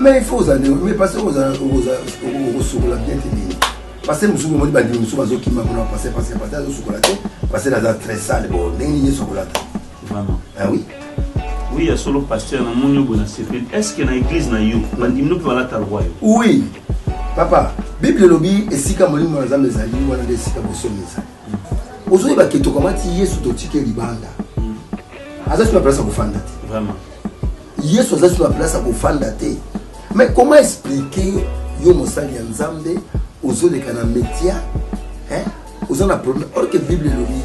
Mais il faut aux années, mais passer aux bien parce que nous sommes dit bandi nous sommes qui m'a passer parce que là très sale bon n'est chocolat. Vraiment. Ah oui. Oui, il y a solo pasteur dans mon bon est-ce que dans l'église na yo bandi nous peut la talwa yo? Oui. Papa, Bible lobby et sika molimo na zambe zali wana de sika bosomeza. Ozoyi ba keto komati Yesu to tike libanda. Aza sur la place à kufanda te. Vraiment. Yesu aza sur la place à kufanda te. Mais comment expliquer yo mosali ya Nzambe ozoleka na métier hein? Ozo na problème or que Bible lobby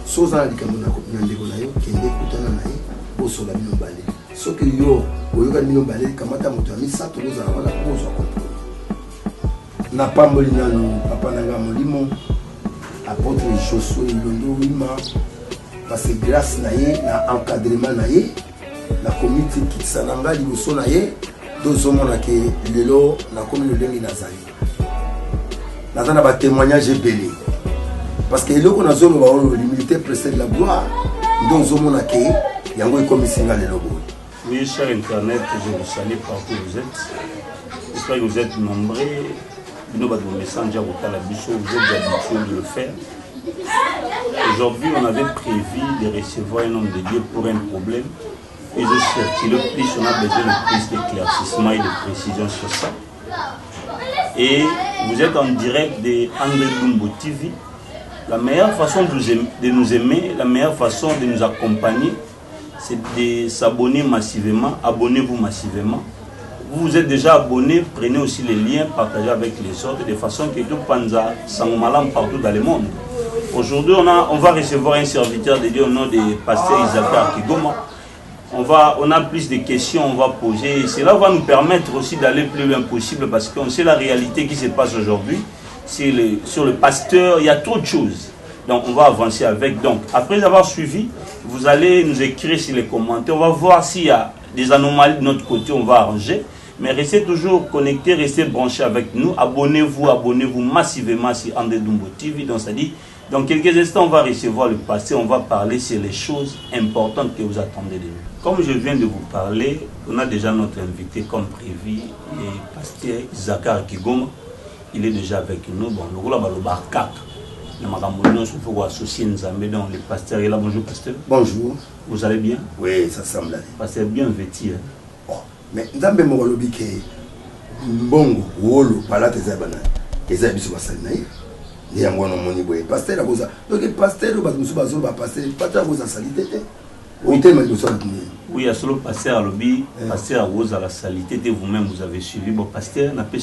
soza na likambo na ndeko na yo kende kutana na ye osola bino bale. Soki yo oyoka bino bale kamata moto ya misato ozala wana kozwa comprendre. Na pamboli nanu papa nanga molimo apôtre Josué Ilondo Wima parce que grâce na ye na encadrement na ye na comité kitsananga liboso na ye dozomona ke lelo na komi le ndenge nazali nazana ba témoignage belé parce que eloko nazolo ba olo l'humilité précède la gloire dozomona ke yango ekomi singa lelo bo. Oui, cher internet, je vous salue partout où vous êtes. J'espère que vous êtes nombreux. Nous avons des messages à vous êtes habitués de le faire. Aujourd'hui, on avait prévu de recevoir un homme de Dieu pour un problème. Et je sais que le plus, on a besoin de plus d'éclaircissement et de précision sur ça. Et vous êtes en direct de André Dumbo TV. La meilleure façon de nous aimer, la meilleure façon de nous accompagner, c'est de s'abonner massivement. Abonnez-vous massivement. Vous vous êtes déjà abonné, prenez aussi les liens, partagez avec les autres, de façon que tout Panza s'enmalam partout dans le monde. Aujourd'hui, on va recevoir un serviteur de Dieu au nom de pasteur Isaac Kigoma. On a plus de questions, on va poser. Et cela va nous permettre aussi d'aller plus loin possible parce qu'on sait la réalité qui se passe aujourd'hui. Sur le pasteur, il y a trop de choses. Donc, on va avancer avec. Donc, après avoir suivi, vous allez nous écrire sur les commentaires. On va voir s'il y a des anomalies de notre côté, on va arranger. Mais restez toujours connectés, restez branchés avec nous. Abonnez-vous massivement sur André Dumbo TV. Donc, ça dit, dans quelques instants, on va recevoir le pasteur. On va parler sur les choses importantes que vous attendez de nous. Comme je viens de vous parler, on a déjà notre invité comme prévu, le pasteur Isaac Kigoma. Il est déjà avec nous. Bon, le rôle est barca. Il faut associer Nzambe dans le pasteur. Et là, bonjour pasteur. Bonjour. Vous allez bien? Oui, ça semble aller. Pasteur bien vêtu. Hein? Oh, mais Nzambe mokolobi ke mbongo wolo palate zabana. Eza biso basali na ye. Ni yango no moni boye. Pasteur akoza. Donc le pasteur ba musu bazolo ba pasteur, pasteur akoza salité te. Oui, il y a solo pasteur à lobby, pasteur à rose à la salité, vous-même vous avez suivi. Bon, pasteur, n'a pas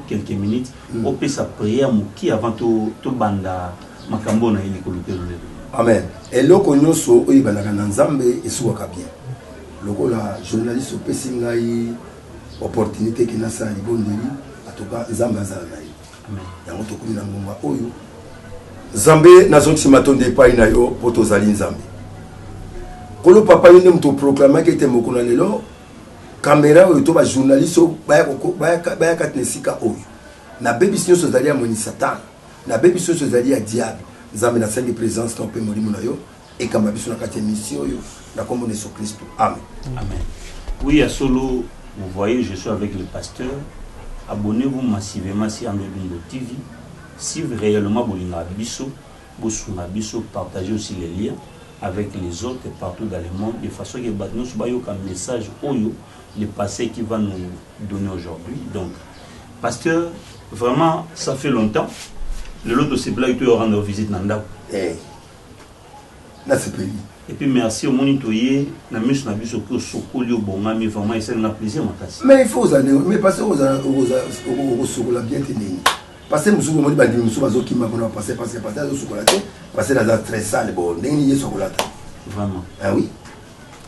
quelques minutes, on peut sa prière qui avant tout banda makambo na ili kolupe le. Amen. Et loko nyoso oyi banaka na Nzambe esuka bien. Loko la journaliste peut singai opportunité qui na sa libondeli atoka Nzambe azala na ye. Amen. Yango to kumi na ngomba oyo. Nzambe nazonti matonde epai na yo poto zali Nzambe. Kolo papa yone mto proclamer que temoko na lelo caméra oyo to ba journaliste baya katnesika oyo na baby sinyo zali ya moni satan na baby sinyo zali ya diable Nzambe na sengi présence na pe molimo na yo et kamba biso na kati mission oyo na kombo de Christ. Amen. Amen. Oui, à solo vous voyez je suis avec le pasteur. Abonnez-vous massivement sur André Dumbo TV. Si réellement bolinga biso, bosunga biso, partagez aussi les liens avec les autres partout dans le monde, de façon que nous ayons un message oyo, le passé qui va nous donner aujourd'hui. Donc, pasteur, vraiment, ça fait longtemps. Le lot de ces blagues, tu vas rendre visite Nanda. Eh, là c'est pays. Et puis merci au monitoyer, na mission na biso ko sokoli obongami vraiment et ça nous a plaisir makasi. Mais il faut aux années, mais parce que aux sokola bien tenu. Parce que nous avons dit que nous avons qui m'a passé parce que parce que la très sale bon n'est chocolat. Vraiment. Ah oui.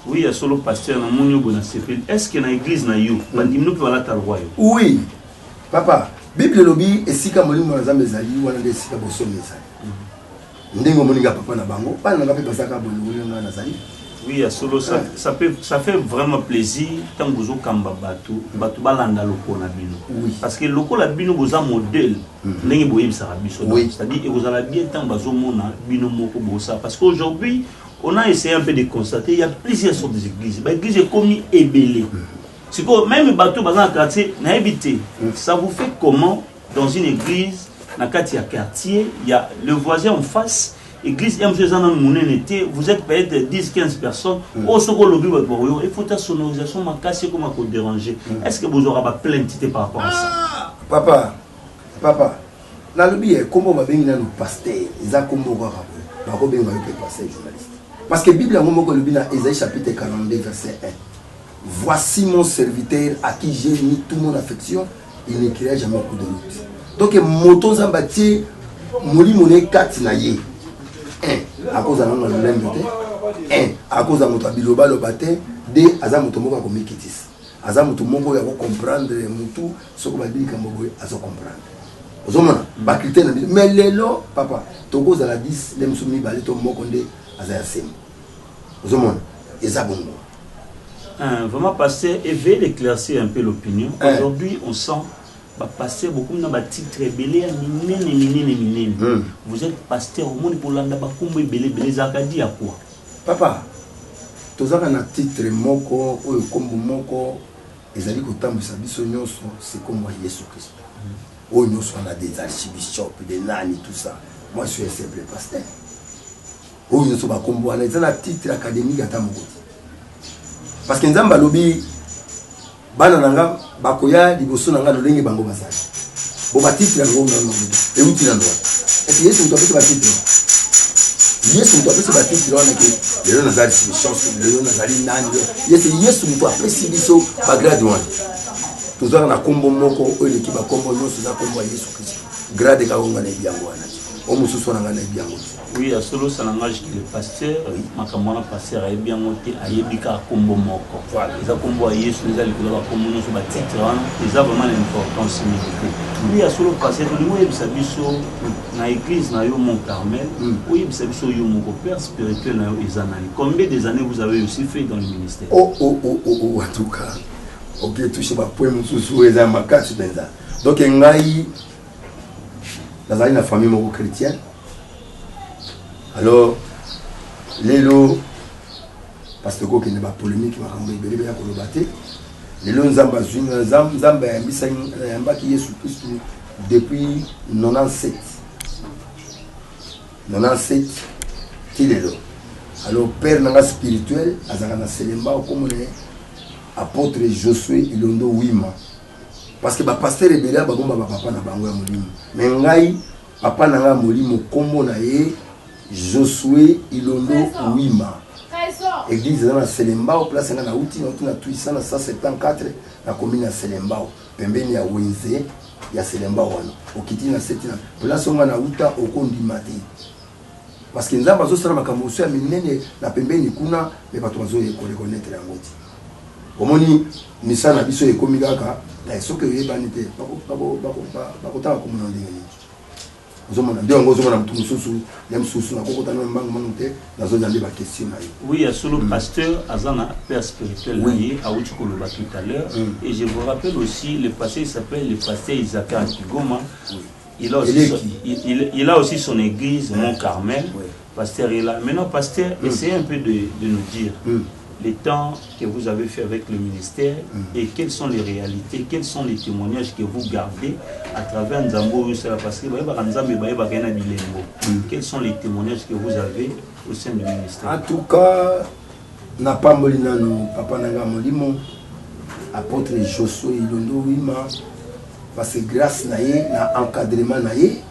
Oui, il y a solo pasteur na monyo bona sepel. Est-ce que na église na yo bandi nous peut la talwa yo? Oui. Papa, Bible lobby et sika molimo na Nzambe zali wana de sika bosomeza. Ndingo moninga papa na bango, pas na ngapi pasaka bololo na zali. Oui, il y a solo ça fait vraiment plaisir tant que vous okamba batu balanda loko na bino. Oui. Parce que loko la bino boza modèle ndenge boyebi sa biso. C'est-à-dire vous allez bien tant bazo mona bino moko bosa parce qu'aujourd'hui on a essayé un peu de constater il y a plusieurs sortes d'églises. L'église est comme ébélée. C'est que même les bateaux dans le quartier, ça vous fait comment dans une église, dans le quartier, il y a le voisin en face, l'église, vous êtes peut-être 10-15 personnes, il faut une sonorisation, comment vous déranger. Est-ce que vous aurez plainte par rapport à ça? Papa, dans le billet, comment on va venir nous pasteur, ils ont comment on va venir pasteur journaliste. Parce que la Bible, Ésaïe chapitre 42, verset 1. Voici mon serviteur à qui j'ai mis toute mon affection, il n'écrira jamais un coup de route. Donc, moto zambati, moli moné katinaye. À cause de l'homme à cause de notre biloba le bâté, deux, azamutomoka comme kitis. Azamutomoka ya comprendre mutu, ce que va dire comme boy, azo comprendre. Ozomana, ba critère mais lelo papa, toko za la 10, les msumi balé to mokonde azaya sem. Ozomana, ezabongo. Vraiment pasteur, et veuillez éclaircir un peu l'opinion. Aujourd'hui, on sent pasteur beaucoup dans les titres belé vous êtes pasteur au monde pour l'anda bakumbo belé zakadi à quoi papa tozaka na titre moko oyo kombo moko ezali kotambisa biso nyonso c'est comme Yesu Christ oyo nyonso on a des archibishops des nani tout ça moi je suis un simple pasteur oyo nyonso bakombo wana ezala titre académique ata moko parce que nzamba lobi bana nanga bakoya liboso nanga lolenge bango basali bo batiti yango na no e uti na ndo et Yesu mtapesa batiti Yesu mtapesa batiti wana ke lelo nazali chance lelo nazali nani Yesu mtapesa biso ba grade wana tozana na kombo moko oyo ki ba kombo nyonso za kombo Yesu Kristo grade ka onga na biango wana o mususu na ngana biango. Oui, à solo ça n'engage que le pasteur, makamana pasteur est bien monté à yebika kombo moko. Les a kombo à Yesu, les a les couleurs kombo non sur titre, les a vraiment l'importance significative. Oui, à solo pasteur, nous y biso na église na yo Mont Carmel, oui biso yo mon père spirituel na yo Izanani. Combien des années vous avez aussi fait dans le ministère? Oh en tout cas. OK, toucher ba point mususu eza makasi benza. Donc ngai dans une famille moko chrétienne. Alors, lelo, parce que il y a une polémique, il y a une polémique, lelo nzamba zwinga nzamba ya mbisa yamba ki Yesu Christ depuis 97 tilelo. Alors père nanga spirituel azaka na Selemba comme apôtre Josué Ilondo Wima. Parce que ba pasteur rebela ba bomba ba papa na bango ya molimo. Mais ngai papa nanga molimo kombo na ye Josué Ilondo Wima. Église dans la Selembao, place na outi na tuisa na 174 na commune ya Selembao. Pembeni ya Wenze ya Selembao wana. Okiti na 7 na place on na uta okondi mati. Parce que nzamba zo sala makambo so ya minene na pembeni kuna me bato bazo reconnaître yango ti. Omoni misana biso ekomi kaka na soke yebani te bakotaka komona ndenge nini. Oui, sur le pasteur Azana, père spirituel, a tout à l'heure. Et je vous rappelle aussi, le pasteur s'appelle le pasteur Isaac Antigoma. Il a aussi son église, Mont Carmel. Pasteur est là. Maintenant, pasteur, essayez un peu de nous dire les temps que vous avez fait avec le ministère et quelles sont les réalités, quels sont les témoignages que vous gardez à travers Nzambo parce que quels sont les témoignages que vous avez au sein du ministère? En tout cas, n'a pas molina nous papa nanga molimo apôtre Josué Ilondo Wima parce que grâce naie na encadrement naie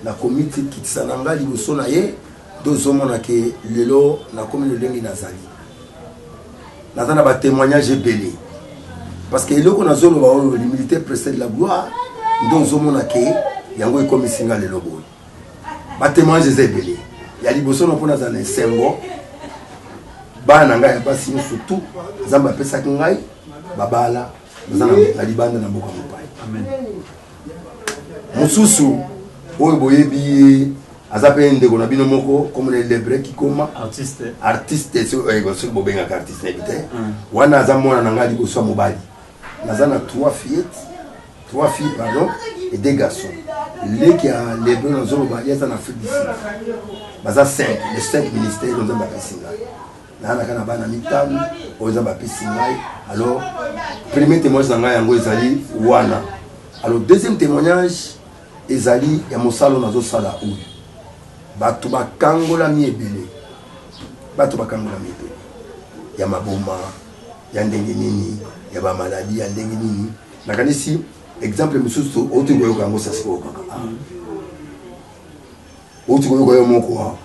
na comité kitsananga liboso naie dozomona ke lelo na commune lengi nazali. Nous avons des témoignages belés. Parce que les militaires précèdent la gloire. Nous avons des témoignages belés. Les témoignages belés. Il y a des personnes qui ont des sengo. Bananga ya basi surtout zamba pesa kingai babala bazana na libanda na boka mopai. Amen. Mususu oyo boyebi azape ndeko na bino moko comme les lebre qui koma artiste so ego bobenga artiste ebite wana azamona nanga liboso mobali nazana 3 filles pardon et 2 garçons les qui a lebre na zo bali ça na Afrique d'ici baza 5 les 5 ministères dans ba kasinga na kana bana mitano oza ba pesi ngai. Alors premier témoignage na ngai yango ezali wana. Alors deuxième témoignage ezali ya mosalo nazo sala oyo bato bakangola miebele, bato bakangola miebele ya maboma ya ndenge nini, ya ba maladie ya ndenge nini. Nakanisi exemple mususu otu goyo kango sasi ko kaka otu goyo moko.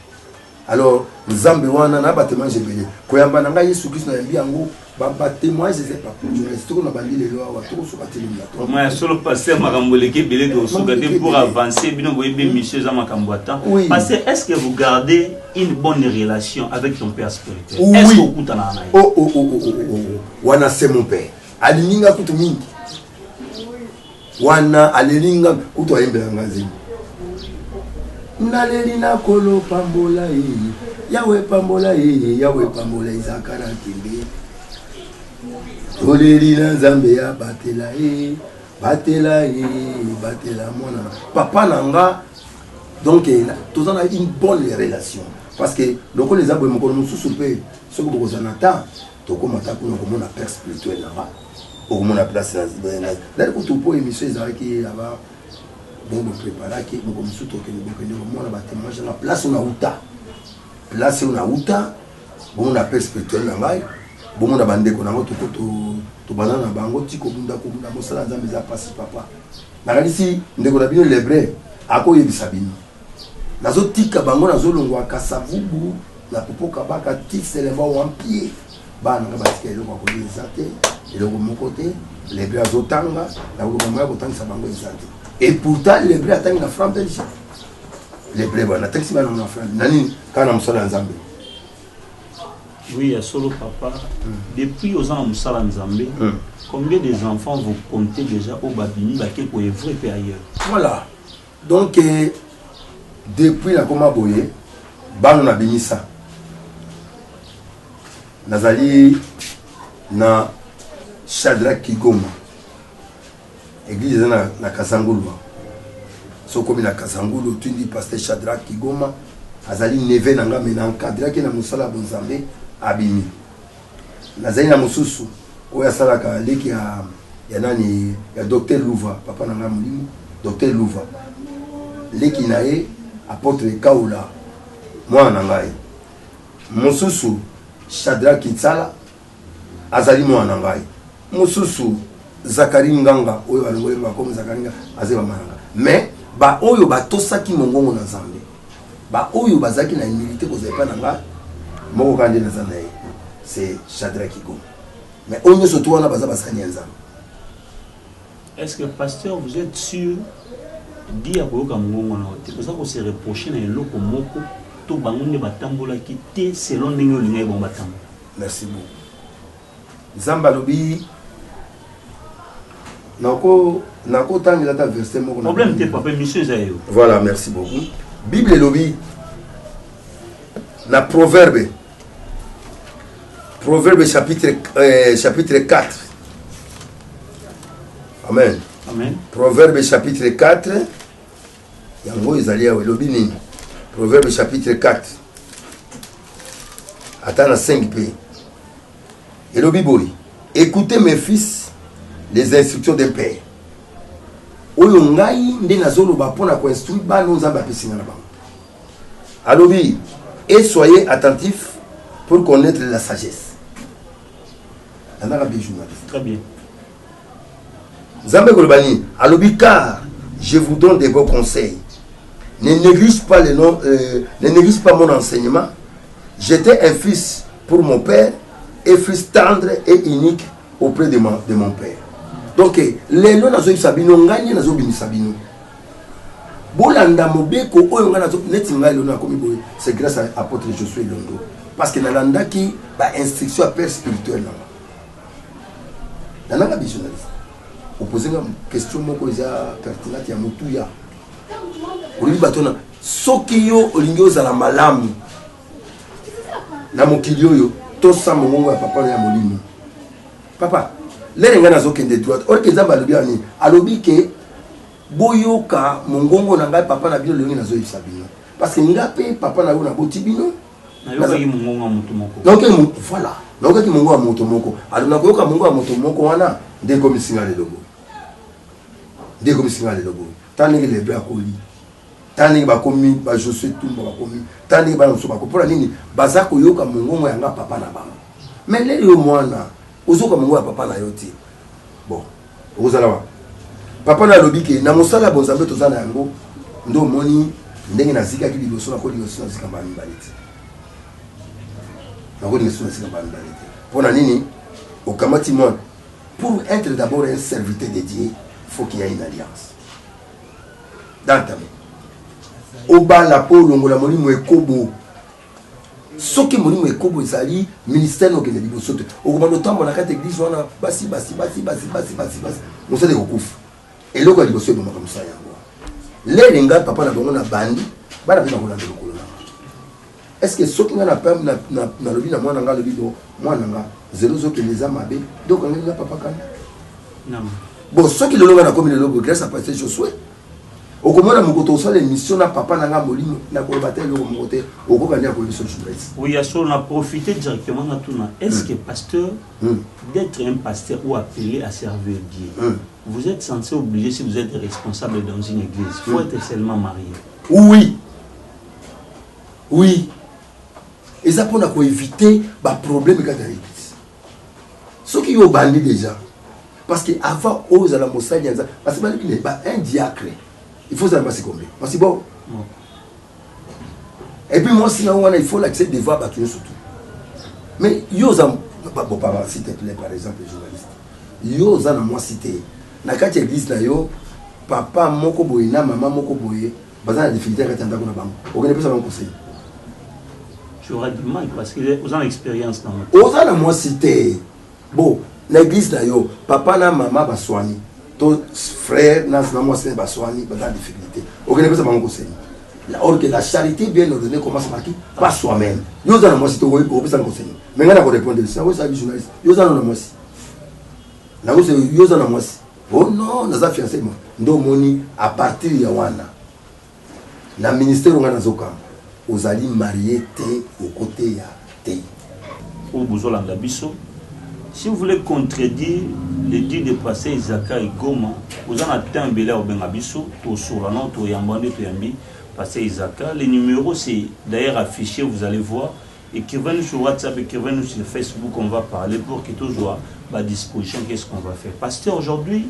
Alors nzambe wana na ba témoignage ebele koyamba na ngai Yesu Christ na yambi yango ba témoignage c'est pas journaliste ko na bandi lelo wa to so bateli na to moi solo passer makambo leki belé de sougaté pour avancer bino boyebe monsieur za makambo ata parce que est-ce que vous gardez une bonne relation avec ton père spirituel? Oui. Est-ce que vous kutana na wana c'est mon père alininga kutu mingi wana alininga kutu ayembela ngazini naleli na kolo pambola yawe pambola yawe pambola izakara kimbe oleli na nzambe ya batela batela mona papa nanga. Donc tous on a une bonne relation parce que donc les aboué moko mususu pe ce que vous zanata to ko mata ko ko mona père spirituel là au mona place là d'ailleurs ko to po émission ezaki là-bas. Bon, nous préparons que nous commençons à témoigner la place où on a outa, bon, on a perspective là bas, bon, on a bandé qu'on a tout banana bango tiko bunda kubunda mosala nzambe za pasi papa. Na kanisi ndeko na bino lebre ako yebisabino. Nazo tika bango nazo longwa kasavubu na popoka baka tiselema en pied. Bana ngabatika eloko ko yezate, eloko mokote, lebre azotanga, na ko mama ko tangisa bango ezate. Et pourtant, les Hébreux attendent la frappe de l'Égypte. Les Hébreux, on a texté dans la frappe. Nani, quand on a mis Nzambe. Oui, solo papa. Depuis aux ans Moussala Nzambe, combien des enfants vous comptez déjà au Babini, qui est vrai et ailleurs? Voilà. Donc, depuis la Koma Boye, on a béni ça. Nazali, na Shadrach Kigoma. Église na Kasangulu. So comme na Kasangulu, tu dis pasteur Shadrach Kigoma, azali neve nanga mena encadré ki na musala bonzambe abimi. Nazali na mususu oya sala ka leki ya nani ya docteur Louva, papa nanga mulimu, docteur Louva. Leki nae apôtre Kaula mwana ngai. Mususu Shadrach Kitsala azali mwana ngai. Mususu Zakari Nganga oyo alongole ba comme Zakari Nganga azeba mananga mais ba oyo batosaki mongongo na Nzambe ba oyo bazaki na humilité kozepa nanga moko kande na Nzambe c'est Shadrach Kigoma mais oyo surtout wana baza basani Nzambe. Est-ce que pasteur vous êtes sûr dia koyoka mongongo na ote parce que se reprocher na eloko moko to bango ne batambola ki te selon ndenge olingai bon batambola? Merci beaucoup. Nzambe lobi Nako tangi la ta verset moko. Problème t'es papa monsieur Zayo. Voilà, merci beaucoup. Bible lobi na Proverbe chapitre 4. Amen. Amen. Proverbe chapitre 4. Yango ezali ya lobi nini? Proverbe chapitre 4. Attends 5 p. Et lobi boy. Écoutez mes fils les instructions d'un père. Oyo ngai nde nazolo ba pona ko instruire ba no nzamba pesinga na bango. Alobi, et soyez attentifs pour connaître la sagesse. Andaka bien journaliste. Très bien. Nzambe kolobani, alobi car je vous donne des bons conseils. Ne néglige pas le nom, ne néglige pas mon enseignement. J'étais un fils pour mon père et fils tendre et unique auprès de mon père. Donc, les lois nazo sabino ngani nazo bini sabino. Bolanda mobeko oyo ngana nazo netinga lona komi boy. C'est grâce à apôtre Josué Londo parce que nalanda ki ba instruction à père spirituel là. Nanga journaliste. Opposer une question moko eza pertinente ya mutuya. Oli batona soki yo olingi ozala malamu. Na mokili oyo to sa mongongo ya papa ya molimo. Papa les gens qui sont droite, or que Nzambe alobi ani alobi ke boyoka mongongo na ngai papa na bino le nazo yebisa bino parce que ngape papa na yo na boti bino Voilà. Donc, il mongo à motomoko. Alors, na koyoka mongo à motomoko wana de comme singa le logo. De comme singa le logo. Tandis que les bras coli. Tandis que ba komi ba je suis tout ba komi. Tandis que ba nso ba ko pour la nini baza koyoka mongo mo yanga papa na ba. Mais les yo mwana ozoka mongo ya papa na yoti. Bon, ozala wa. Papa na lobi ke na mosala bonzambe tozana yango ndo moni ndenge na zika ki liboso na ko liboso na zika ba mbaliti. Pour être d'abord un serviteur de Dieu, il faut qu'il y ait une alliance. Dans ta main. Oba la peau, l'ongola moni mwekobo. Ce qui moni mwekobo, c'est le ministère qui est libre. Au moment de temps, on a quatre églises, on a basi. On sait des recoufs. Et là, on a dit comme ça. Les lingas, papa, on a bandi, on a vu dans le est-ce que ceux qui ont la peine na lobby na moi nanga lobby do moi nanga zéro zo que les amabe donc on est là papa kan non bon ceux qui le longa na comme le logo grâce à pasteur Josué au comment na mokoto ça l'émission na papa nanga molimo na ko batel le mokoté au ko kanya ko émission journaliste oui à on a profité directement na tout na est-ce que pasteur d'être un pasteur ou appelé à servir Dieu vous êtes censé obligé si vous êtes responsable dans une église faut être seulement marié oui et ça pour éviter les problèmes quand il y a l'église. Ceux qui ont bandit déjà, parce qu'avant, aux à la Mossad, parce qu'il n'est pas un diacre, il faut savoir c'est combien. C'est bon. Et puis moi, sinon, il faut l'accès de voir battre surtout. Mais Yosa, bon, papa, s'il te plaît, par exemple, les journalistes, Yosa, moi, cité, dans la église, papa, moko boye, maman, moko boye, bazan la difficulté quand il y a un banque. On connaît pas ça mon conseil. Tu auras du mal parce que vous avez l'expérience dans le monde. Vous avez moi cité. Bon, l'église là yo, papa na maman ba soigner. Ton frère na moi c'est ba soigner, ba dans difficulté. Vous connaissez pas ça mon conseil. Or que la charité bien ordonnée commence par qui? Par soi-même. Yo dans moi cité vous peut ça conseil. Mais on a répondre ça, vous savez journaliste. Yo dans moi si. Là vous yo dans moi si. Oh non, nous avons fiancé moi. Ndo moni à partir ya wana. Na ministère on a zoka. Vous allez marier au côté ya te. Au Bozolanda Bisso, si vous voulez contredire les dits de passer Isaka et Goma, vous en avez un belé au Bengabisso, au Sourano, au Yambande, au Yambi, passer Isaka. Les numéros, c'est d'ailleurs affiché, vous allez voir. Écrivez-nous sur WhatsApp, écrivez-nous sur Facebook, on va parler pour que tout soit à disposition. Qu'est-ce qu'on va faire? Pasteur, aujourd'hui,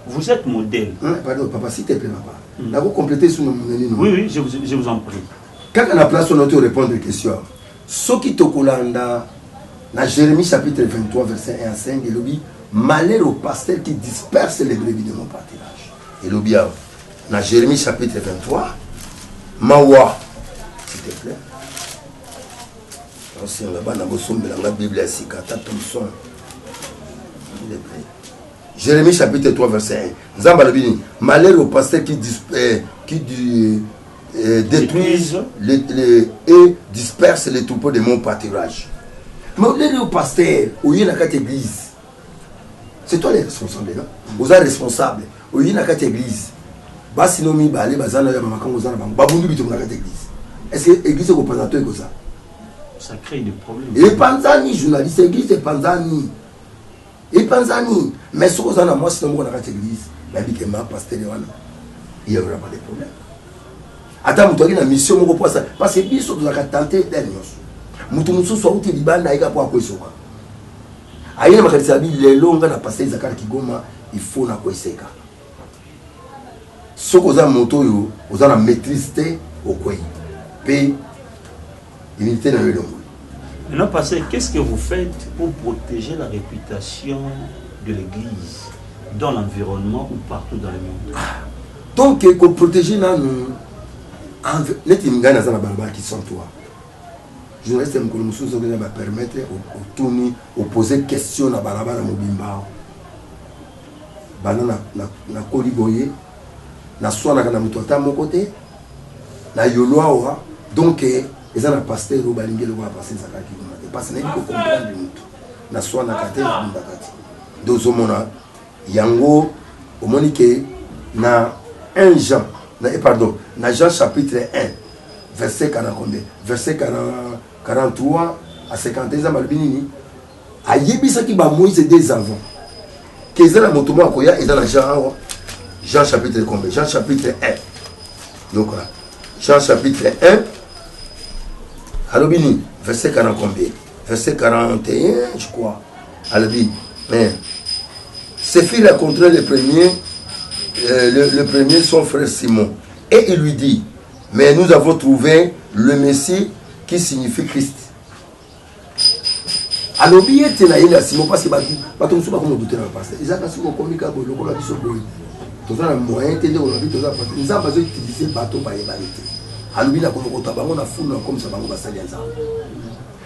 vous êtes modèle. Pardon, papa, s'il te plaît, papa. Là, vous complétez sur nos noms. Oui, je vous en prie. Quand on a place, on doit répondre aux questions. Ce qui te colanda, dans Jérémie chapitre 23, verset 1 à 5, il dit malheur au pasteur qui disperse les brebis de mon pâturage. Il dit dans Jérémie chapitre 23, Mawa, s'il te plaît. Si on a la Bible ici, Jérémie chapitre 3, verset 1. Zambalabini, malheur au pasteur qui détruisent et dispersent les troupeaux de mon pâturage. Mais au pasteur, où il y a une église, c'est toi les responsables, non? Vous êtes responsables. Où il y a une église, Basinomi, Bale, Bazana, Yamakan, Babundu, Bitum, la église. Est-ce que l'église est représentée comme ça? Ça crée des problèmes. Et Panzani, journaliste, l'église est Panzani. Et Panzani. Mais ce qu'on a, moi, si on a une église, il n'y aura pas de problème. Attends, tu as une mission parce que biso tu as tenté d'être mutu soit uti libanda ika pour kweseka ayena makanisa bi lelo nga na passer zakar kigoma il faut na kweseka soko za moto yo oza na maîtrise te okwei pe unité na lelo. Maintenant passer, qu'est-ce que vous faites pour protéger la réputation de l'église dans l'environnement ou partout dans le monde? Donc pour protéger là nous net ingana za na balba qui sont toi. Journaliste mkulumusu zoge va permettre au tourni au poser question na balaba na mobimba. Bana na koliboye na swana kana mutu ata mon côté na yoloa ora donc ils ont un pasteur au balingue le va passer ça qui ne passe n'est que comprendre mutu na swana kate na ndakati dozo mona yango au monique na 1 Jean pardon, dans Jean chapitre 1, verset 40, verset 40, 43 à 51 ans malbinini ayebisa ki ba Moïse des avant que ça la motomo akoya et dans la Jean chapitre combien? Jean chapitre 1. Donc Jean chapitre 1 alobini verset 40 combien? Verset 41 je crois. Alobi mais ses filles rencontraient le premier son frère Simon et il lui dit mais nous avons trouvé le Messie qui signifie Christ. Alobi était là il a Simon parce que bato musu ba ko douter na pasteur Isaac asi ko komika bo lokola biso boy to za na moyen tende ko lobi to za pasteur nza bazo utiliser bato ba yebalite alobi na ko ko tabango na fulu comme ça bango ba sali nza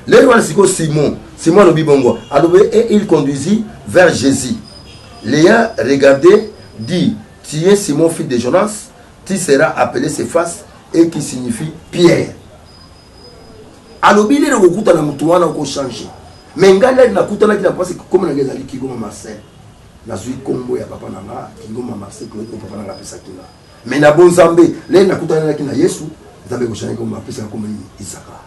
les rois siko Simon alobi bongo alobi et il conduisit vers Jésus l'ayant regardé dit tu es Simon fils de Jonas tu seras appelé Cephas et qui signifie Pierre. Alobi le kokuta na mutu wana ko changer mais ngala na kutana kila parce que comme na ngeza likigoma Marcel na zui kombo ya papa nanga kigoma Marcel ko papa nanga pesa kila mais na bonzambe le na kutana kina Yesu nzambe ko changer comme pesa comme Isaka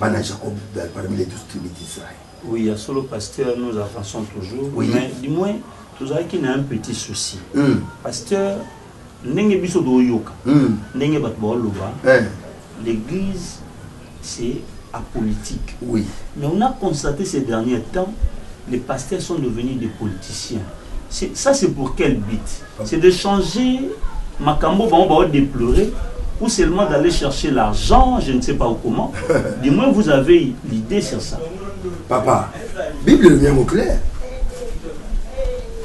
bana Jacob parmi les 12 tribus d'Israël. Oui, à solo pasteur nous avançons toujours oui. Mais du moins tout a qu'il y a un petit souci. Pasteur ndenge biso do yoka ndenge bat bo loba l'église c'est apolitique. Oui. Mais on a constaté ces derniers temps, les pasteurs sont devenus des politiciens. Ça, c'est pour quel but? C'est de changer Makambo, on va déplorer, ou seulement d'aller chercher l'argent, je ne sais pas comment. Du moins, vous avez l'idée sur ça. Papa, Bible est bien clair.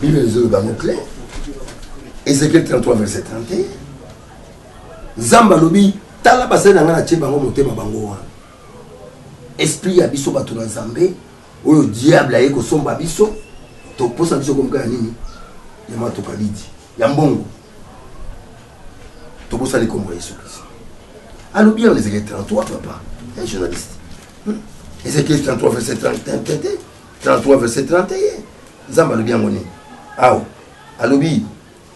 Bible est bien clair. Ézéchiel 33, verset 31. Zamba lobi, tala basé dans la tché bango motema bango. Esprit ya biso bato na Nzambe oyo diable ayeko somba biso to posa biso comme ka nini ya matoka lidi ya mbongo to posa le comme Yesu Christ. Alors bien les Ézéchiel 33 papa un journaliste Ézéchiel 33 verset 33 verset 31 Nzamba le bien ngoni awo alobi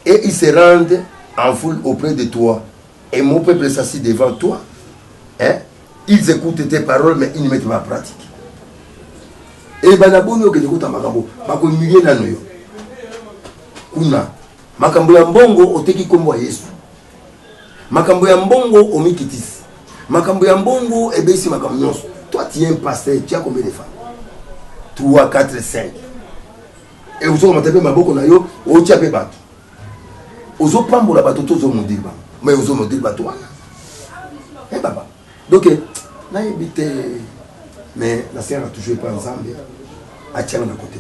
et ils se rendent en foule auprès de toi et mon peuple s'assit devant toi hein. Ils écoutent tes paroles, mais ils ne mettent pas en pratique. Et banabono que écoute makambo, bako humilier na noyo. Kuna makambo ya mbongo oteki kombo Yesu. Makambo ya mbongo omikitis. Makambo ya mbongo ebesi makambo nyonso. Toi tu es un pasteur, tu as combien de femmes? 3, 4, 5. Et vous avez matape maboko na yo, o tia pe bato. Ozo pambola bato tozo modilba. Mais ozo modilba toi. Eh papa. Donc, là, mais la sœur a toujours pas ensemble. À tiens, on a côté.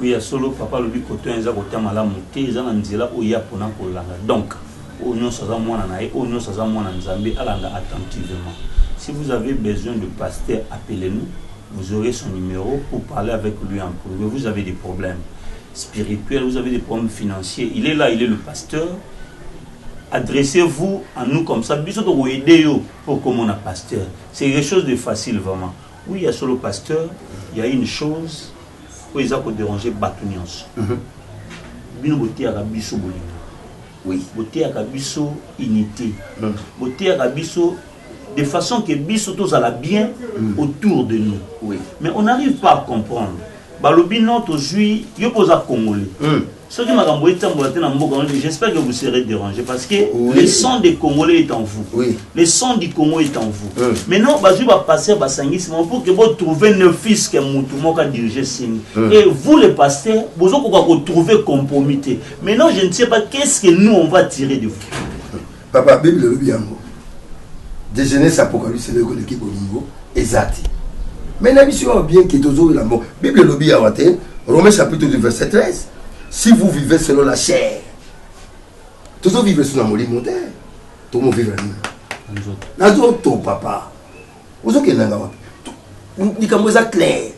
Oui, à solo, papa, le but côté, ils ont côté malade monté, ils ont un zéla où il y a pour l'anga. Donc, au nom de moi, au nom de moi, Nzambe, allons attentivement. Si vous avez besoin de pasteur, appelez-nous. Vous aurez son numéro pour parler avec lui en privé. Vous avez des problèmes spirituels, vous avez des problèmes financiers. Il est là, il est le pasteur. Adressez-vous à nous comme ça. Pour comme on a pasteur. C'est quelque chose de facile vraiment. Oui, il y a sur le pasteur, il y a une chose où ils ont dérangé Batunions. Oui. Beauté à Kabiso unité. Beauté à Kabiso de façon que Biso tous à la bien autour de nous. Oui. Mais on n'arrive pas à comprendre. Balobino aujourd'hui, il pose à Congolais. J'espère que vous serez dérangés parce que le sang des Congolais est en vous. Oui. Le sang du Congo est en vous. Maintenant, je vais passer pour que vous trouviez un fils qui a dirigé Sing. Et vous, les pasteurs, vous allez trouver compromis. Maintenant, je ne sais pas qu'est-ce que nous, on va tirer de vous. Papa, Bible le bien. De Genèse Apocalypse, c'est l'équipe au niveau exact. Mais la mission bien qui est toujours la mort. Bible le bien, Romains chapitre 2, verset 13. Si vous vivez selon la chair, toujours vivre selon la molime, tout le monde vivre la vie. Ton papa, vous avez un clair.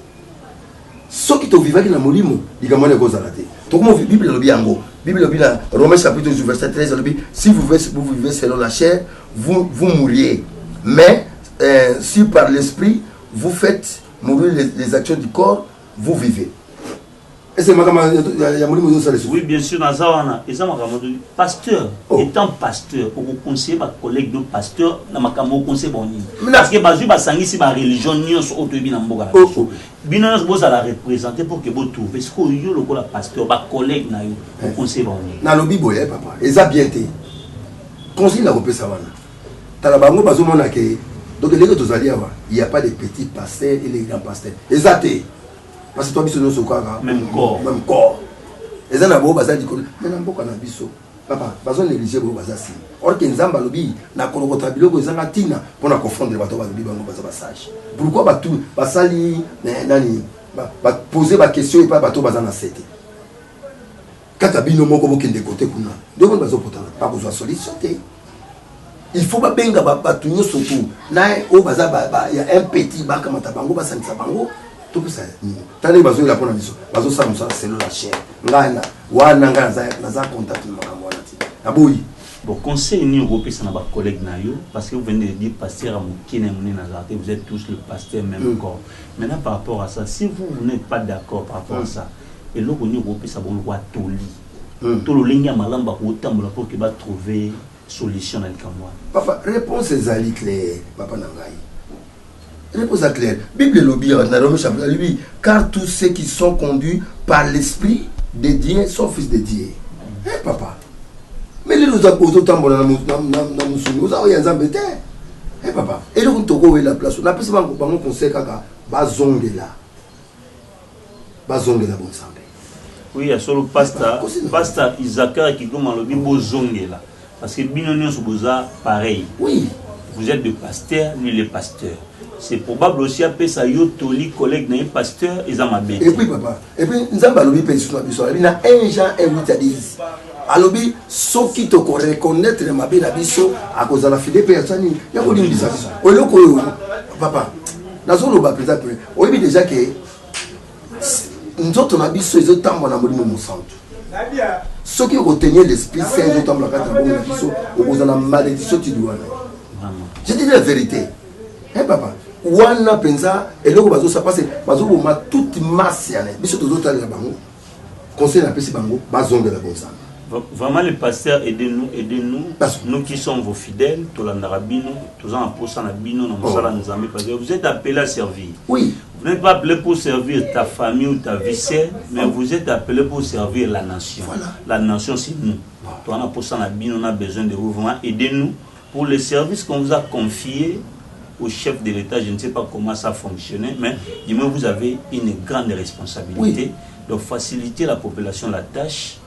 Ceux qui te vivent dans la molime, ils ont des choses à la tête. Tout le monde vit Bible le bien. Bible le bien, Romains chapitre 2, verset 13. Si vous vivez selon la chair, vous mourriez. Mais si par l'esprit, vous faites mourir les actions du corps, vous vivez. Est-ce que il y a mon oui, bien sûr, Nazawana, et ça m'a pasteur, étant pasteur, on conseille ma collègue de pasteur, na makamo conseil boni. Parce que bazu basangi si ba religion nyonso otobi na mboka. Binos boza la représenter pour que bo trouver ce que yo le pasteur ba collègue na yo conseil boni. Na lobi boye papa, eza bien té. Conseil na repesa wana. Tala bango bazo mona ke donc les gars tozali awa, il y a pas de petits pasteurs et les grands pasteurs. Ezate. Parce que toi, biso nous même corps. Même corps. Et ça, on a dit que mais on a biso. Papa, bazo négliger bo bazasi. Or que nzamba lobi na kolokota biloko ezanga tina pour na confondre les bateaux lobi bango baza sage. Pourquoi ba tout basali nani ba poser ba question et pas bateau bazana sete. Kata bino moko bokende côté kuna. Donc bazo potana pas besoin de solution. Il faut pas benga bato nyoso tout. Na o baza il y a un petit ba kamata bango basanisa bango. Tout ça, tandis que la première mission, bazo ça nous c'est la chair. Ngana, wana ngana za contact na makamwana ti. Aboyi. Bon conseil ni européen ça na ba collègue na yo parce que vous venez de dire pasteur Amokine Moni Nazaré, vous êtes tous le pasteur même corps. Maintenant par rapport à ça, si vous n'êtes pas d'accord par rapport à ça, et là on européen ça bon loi toli. Tolo linga malamba ko tambola pour que ba trouver solution dans le Cameroun. Papa, réponse est claire, papa Nangai. Réponse claire. Bible lobby, lui, car tous ceux qui sont conduits par l'esprit de Dieu sont fils de Dieu. Hein, papa? Mais les nous apposons autant dans nous avons un embêté. Hein, papa? Et donc, on a la place. On a pas un conseil kaka, bazongela. Bazongela, bon sang. Oui, il y a solo pasta Isaac qui commence le bibo zongela. Parce que binonion soboza pareil. Oui. Vous êtes le pasteur, lui le pasteur. C'est probable aussi après ça yo toli collègue na pasteur ils ont ma bête. Et puis papa, et puis nzamba lobi pension na biso. Il y a 1 Jean 1:10. Alobi so qui te reconnaître ma bête na biso à cause de la fidélité personne ya ko limbisa biso. Oloko yo papa. Nazo loba peut-être on dit déjà que nzoto na biso ezotambo na molimo mosantu. Ceux qui retenaient l'esprit saint ezotambo na kata na biso au cause de la malédiction tu dois. Je dis la vérité. Hein papa? Wana penza eloko bazo ça passe bazo boma toute masse ya biso tozota la bango conseil na pesi bango bazonga la bonsa. Vraiment les pasteurs aidez-nous nous qui sommes vos fidèles tolanda rabino tous en posa na bino na mosala nzambe parce que vous êtes appelés à servir. Oui, vous n'êtes pas appelé pour servir ta famille ou ta vie chère, mais vous êtes appelé pour servir la nation. Voilà. La nation c'est nous. Toi on a posa na bino on a besoin de vous vraiment aidez-nous pour le service qu'on vous a confié au chef de l'État, je ne sais pas comment ça fonctionnait, mais du moins vous avez une grande responsabilité de faciliter la population la tâche,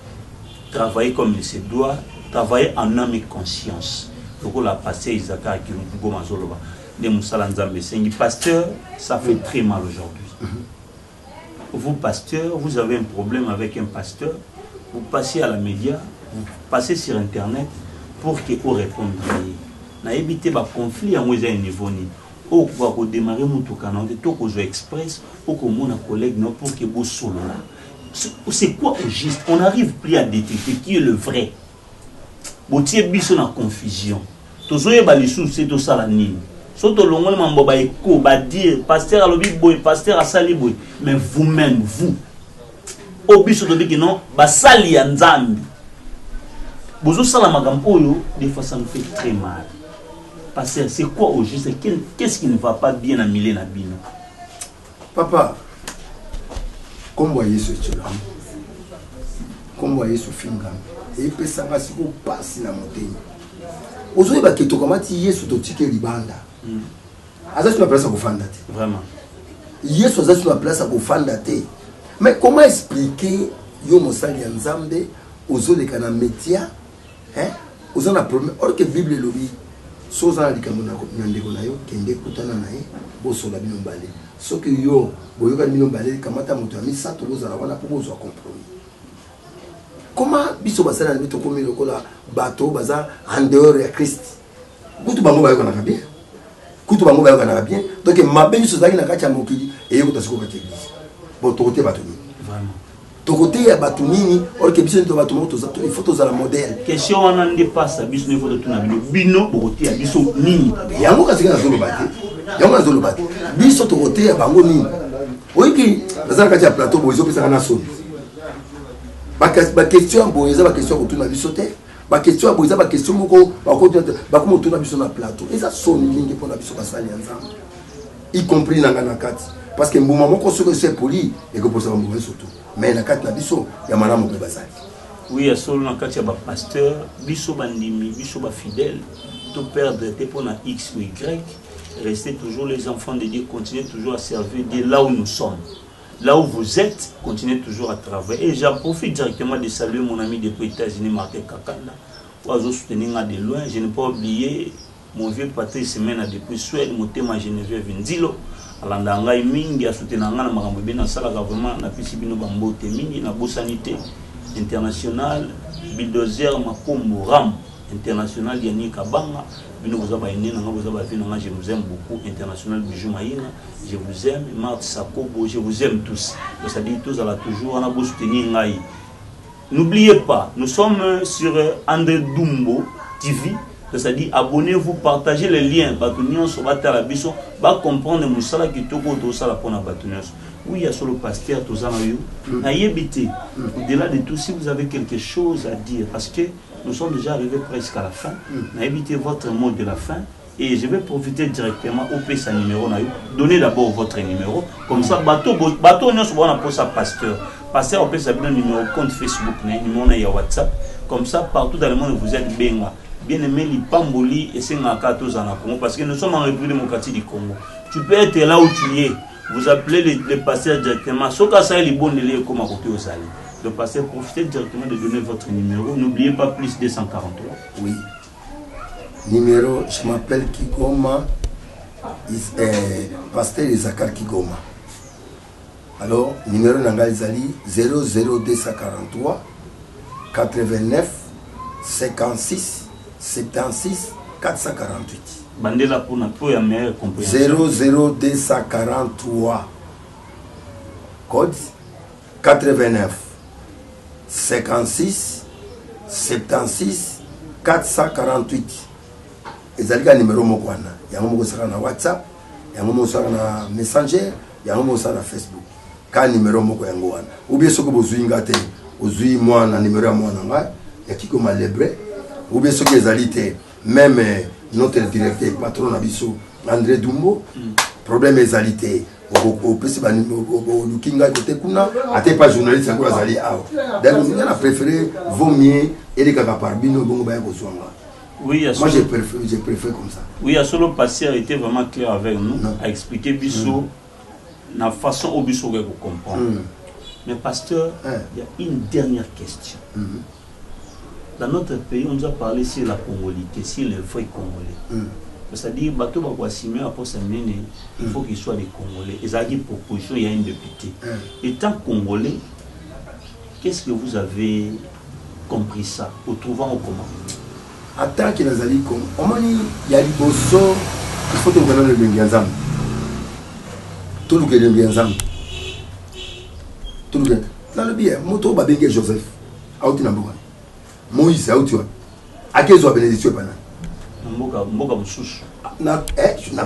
travailler comme il se doit, travailler en âme et conscience. Donc on l'a passé Isaac qui nous gomazoloba. Les Moussalanzambe Sengi pasteur, ça fait très mal aujourd'hui. Vous pasteur, vous avez un problème avec un pasteur, vous passez à la média, vous passez sur internet pour qu'il vous réponde. Na éviter ba conflit à un niveau ni au quoi démarrer mutuka na to ko zo express pour que mon collègue non pour que bo solo là c'est quoi au juste on n'arrive plus à détecter qui est le vrai botie biso na confusion to zo yeba lisu c'est to sala nini soto longo le mambo ba eko ba dire pasteur alobi boy pasteur asali boy mais vous-même vous au biso to dit non ba sali ya nzambi bozo sala makambo oyo des fois ça nous fait très mal. Pasteur, c'est quoi au juste? Qu'est-ce qui ne va pas bien à Milé Nabino? Papa, comme vous voyez ce tchoulam, comme vous voyez ce fingam, et puis ça va se passer dans mon pays. Aujourd'hui, il y a comment tu es sur ton ticket libanda. Asa tu m'appelles ça pour fandate. Vraiment. Hier, tu m'appelles ça pour fandate. Mais comment expliquer yo mosali ya nzambe ozo le kana métier, hein? Ozo na problème. Or que Bible le dit. Soza likambo na ndeko na yo kende kutana na ye bosola bino mbale soki yo boyoka bino mbale kamata moto ami sato bozala wana po bozwa compromis. Comment biso basala na bito komi lokola bato baza en dehors ya Christ kutu bango bayoka na bien kutu bango bayoka na bien donc mabe biso zaki na kati ya mokili e yoko tasiko kati église bo tokote bato ni vraiment tokote ya bato nini or que biso to bato moto za il faut to za la modèle question wana ndi passa biso ne faut to na bino bokote ya biso nini yango kasi na zolo bate yango na zolo bate biso tokote ya bango nini oiki bazala kati ya plateau bozo pesa kana soni question bon eza ba question ko tuna biso te ba question bon eza ba question moko ba ko tuna biso na plateau eza soni mingi pour na biso basali ensemble y compris na kati parce que mbuma moko soko c'est poli et que pour ça mbuma surtout mais na kati na biso ya malamu pe basali. Oui, à solo na kati ya ba pasteur biso bandimi biso ba fidèle to perdre te pour na X ou Y. Restez toujours les enfants de Dieu, continuez toujours à servir Dieu là où nous sommes. Là où vous êtes, continuez toujours à travailler. Et j'en profite directement de saluer mon ami depuis les États-Unis, Martin Kakanda. Oiseau soutenir de loin. Je n'ai pas oublié mon vieux Patrice Semaine depuis Suède, mon thème à Geneviève Ndilo. Alanda ngai mingi a soutenir na makambo bien sala vraiment na pisi bino bambote mingi na bosanité international Bulldozer Makombo Ram international Yannick Kabanga. Je vous aime beaucoup. International Bijou Maïna, je vous aime. Marthe Sakobo, je vous aime tous. C'est-à-dire tous à la toujours, on a beau soutenir Ngaï. N'oubliez pas, nous sommes sur André Dumbo TV. C'est-à-dire abonnez-vous, partagez les liens. Batunion sur Batarabiso, va comprendre Moussala qui toko tout ça la pour la Batunion. Oui, il y a sur le pasteur, tout ça. Au-delà de tout, si vous avez quelque chose à dire, parce que nous sommes déjà arrivés presque à la fin. Évitez votre mot de la fin. Et je vais profiter directement au PSA numéro. Donnez d'abord votre numéro. Comme ça, bateau, nous sommes pour ça pasteur. Pasteur, on peut s'abonner au numéro compte Facebook, numéro et WhatsApp. Comme ça, partout dans le monde, vous êtes bien. Bien aimé, les Pamboli et c'est Nakatos en Congo. Parce que nous sommes en République démocratique du Congo. Tu peux être là où tu es. Vous appelez les pasteurs directement. Sauf qu'à ça, il est bon de lire comme à côté aux alliés. Le pasteur, profitez directement de donner votre numéro. N'oubliez pas plus 243. Oui. Numéro, je m'appelle Kigoma. Pasteur Isakar Kigoma. Alors, numéro Nangali 00243 89 56 76 448. Bandela pour la meilleure compréhension. 00243 code 89 56 76 448. Ezalika numéro mokwana. Yango moko sala na WhatsApp, yango moko sala na Messenger, yango moko sala na Facebook. Ka numéro moko yango wana. Ou bien soko bozui ngate, ozui moi na numéro ya mwana nga, ya Kigoma Lebre. Ou bien soko ezalite même notre directeur patron Abisso André Dumbo problème ezalité au pesi ba lukinga côté kuna ate pas journaliste ko azali awa donc on a préféré vaut mieux et kaka par bino bongo ba ko zwanga. Oui, moi j'ai préféré comme ça. Oui, à solo pasteur était vraiment clair avec nous à expliquer Bisso la façon au Bisso que vous comprendre. Mais pasteur, il y a une dernière question. Dans notre pays, on nous a parlé sur la congolité, sur les vrais Congolais. C'est-à-dire, il faut qu'ils soient des Congolais. Et ça dit proposition, il y a une députée. Étant Congolais, qu'est-ce que vous avez compris ça, au trouvant au comment? En tant que les alliés, il y a des bosso, il faut que nous le bien tout le bien tout le bien. Dans le bien, moto babenge Joseph, out in Amboka. Moïse, out tu vois. À quel soit bénédiction pendant? Mboka Boussouche. Na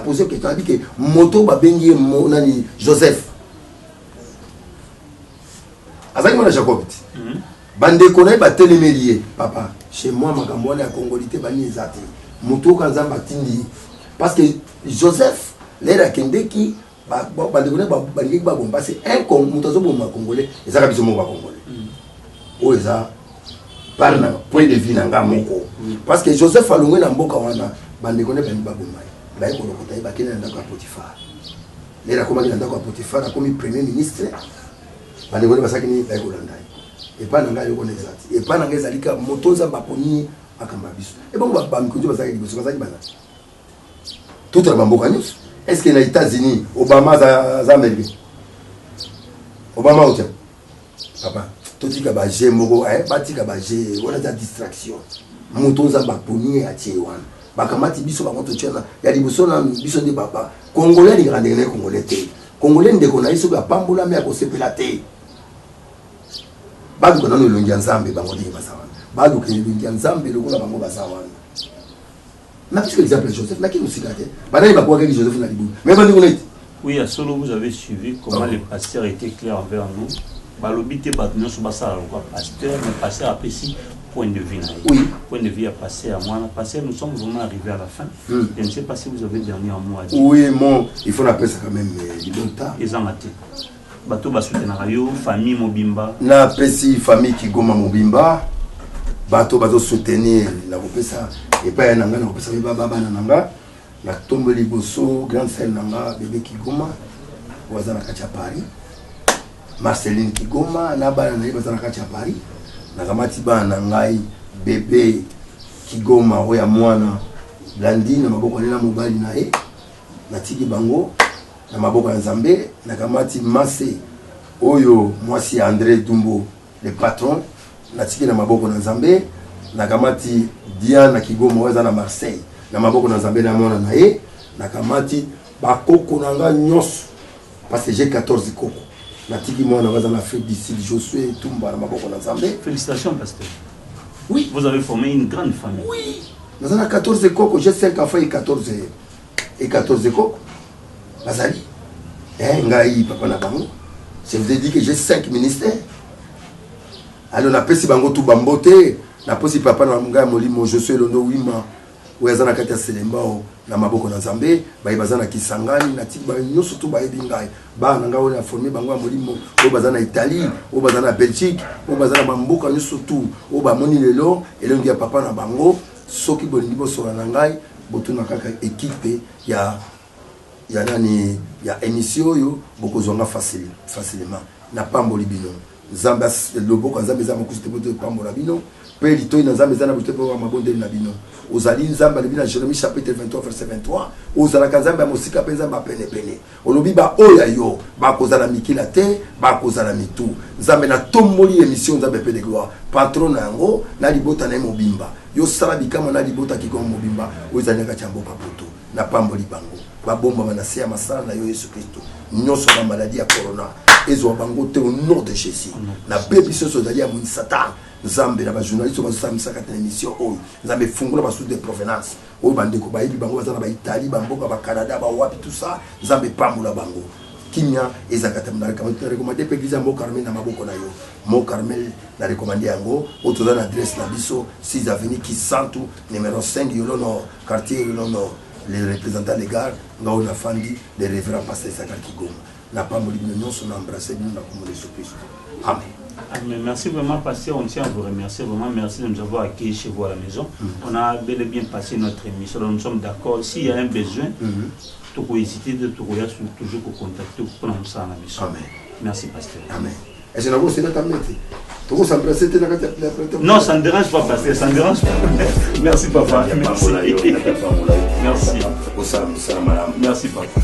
posé question, a dit que moto babenge monani Joseph. Azaki mona Jacob. Bande connaît ba télémélier papa. Chez moi makambo na congolité bani ezate. Moto kanza batindi parce que Joseph l'era kendeki bande connaît ba lingi ba bomba c'est un moto bomba congolais ezaka biso mo ba congolais. O eza par na point de vue nanga moko. Parce que Joseph alongwe na mboka wana bande connaît bani ba bomba. Ba ko lokota ba kena ndako ya Potiphar. L'era koma kena ndako ya Potiphar a comme premier ministre. Bande connaît basaki ni ba ko landai. Et pas dans le exact. Et pas dans les alika motos à baponi à Kambabis. Et bon, bah, tout le monde. Est-ce que les États-Unis, Obama a américain? Obama ou papa, tout dit que j'ai moro, pas dit que j'ai, on a des distractions. Motos à baponi à Tiewan. Bakamati biso ba moto tchela. Ya di biso na biso de papa. Congolais ni grandene congolais te. Congolais de konaïso ba pambola me ko sepelate. Badu kana no longi nzambe bango di basawana badu ke longi nzambe lokola bango basawana na puisque l'exemple de Joseph na qui nous sigate banani ba kwa Joseph na libu mais bandi connaît. Oui, à solo vous avez suivi comment les pasteurs étaient clairs envers nous balobité batno so basala quoi pasteur mais pasteur après si point de vue. Oui. Point de vue à passer à moi. Passer, nous sommes vraiment arrivés à la fin. Je ne sais pas si vous avez dernier mot à dire. Oui, bon, il faut appeler ça quand même du bon temps. Ils ont maté. Bateau Basoutenario, famille Mobimba. Na pesi famille qui goma Mobimba. Bateau soutenir la ça. Et pas un angana, ça va baba nanga. La tombe liboso, grande scène nanga, bébé qui goma. Wazana kacha Paris. Marceline qui goma, naba na bazana kacha Paris. Nakamati bana ngai bébé Kigoma oya mwana Blandine na maboko na mobali na ye natiki bango na maboko ya Nzambe nakamati Masse oyo mwasi André Dumbo le patron natiki na maboko na Nzambe nakamati Diana Kigoma oya na Marseille na maboko na Nzambe na mwana na ye nakamati bakoko nanga nyos parce que j'ai 14 koko. Natiki moi on va en Afrique d'ici Josué Tumba na maboko na Nzambe. Félicitations pasteur. Oui, vous avez formé une grande famille. Oui. Nous avons 14 coco, j'ai 5 enfants et 14 coco. Bazali. Ngai papa na bango. Je vous ai dit que j'ai 5 ministères. Alors na pesi bango tout bambote, na posi papa na ngai molimo Josué Londo Wima. Oyazana kati ya Selembao na maboko na Nzambe ba bazana Kisangani na tiba nyoso tu ba ebingai ba na ngawo na formé bango molimo o bazana Italie o bazana Belgique o bazana bamboka nyoso tu o ba moni lelo elongi ya papa na bango soki bolingi bosola na ngai botuna kaka équipe ya nani ya émission yo bokozonga facilement na pamboli bino Nzambe loboko Nzambe za mokuste boto pambola bino pe litoi na Nzambe za na boto ba mabonde na bino ozali Nzambe libina Jérémie chapitre 23 verset 23 ozala Nzambe mosika penza ba pene olobi ba oya yo ba kozala mikila te ba kozala mitu Nzambe na tomboli émission Nzambe pe de gloire patron nango na libota na mobimba yo sala bikama na libota kikomo mobimba ozali ka chamboka poto na pamboli bango ba bomba na sia masala na yo Yesu Kristo nyonso na maladie ya corona ezo bango te au nom de Jésus na bebi soso dali ya mon satan Nzambe na ba journaliste ba samisa ka émission oyo Nzambe fungula ba sous de provenance oyo bandeko ba yibi bango bazana ba Italie ba mboka ba Canada ba wapi tout ça Nzambe pamula bango kimia ezakata mna recommander pe église Mo Carmel na maboko na yo Mo Carmel na recommander yango otoza na adresse na biso 6 avenue Kisantu numéro 5 Yolono quartier Yolono les représentants légaux ngao na fandi les révérends pasteur Sakar Kigoma n'a pas moulu nous sommes embrassés nous na comme Jésus Christ. Amen. Amen. Merci vraiment pasteur, on tient à vous remercier vraiment, merci de nous avoir accueillis chez vous à la maison. On a bel et bien passé notre émission, nous sommes d'accord, s'il y a un besoin, tu peux hésiter de toujours contacter pour nous ça à la maison. Amen. Merci pasteur. Amen. Et je n'ai pas ta non, ça ne dérange pas, pasteur, ça ne dérange pas. Merci, papa. Merci. Merci. Merci, papa.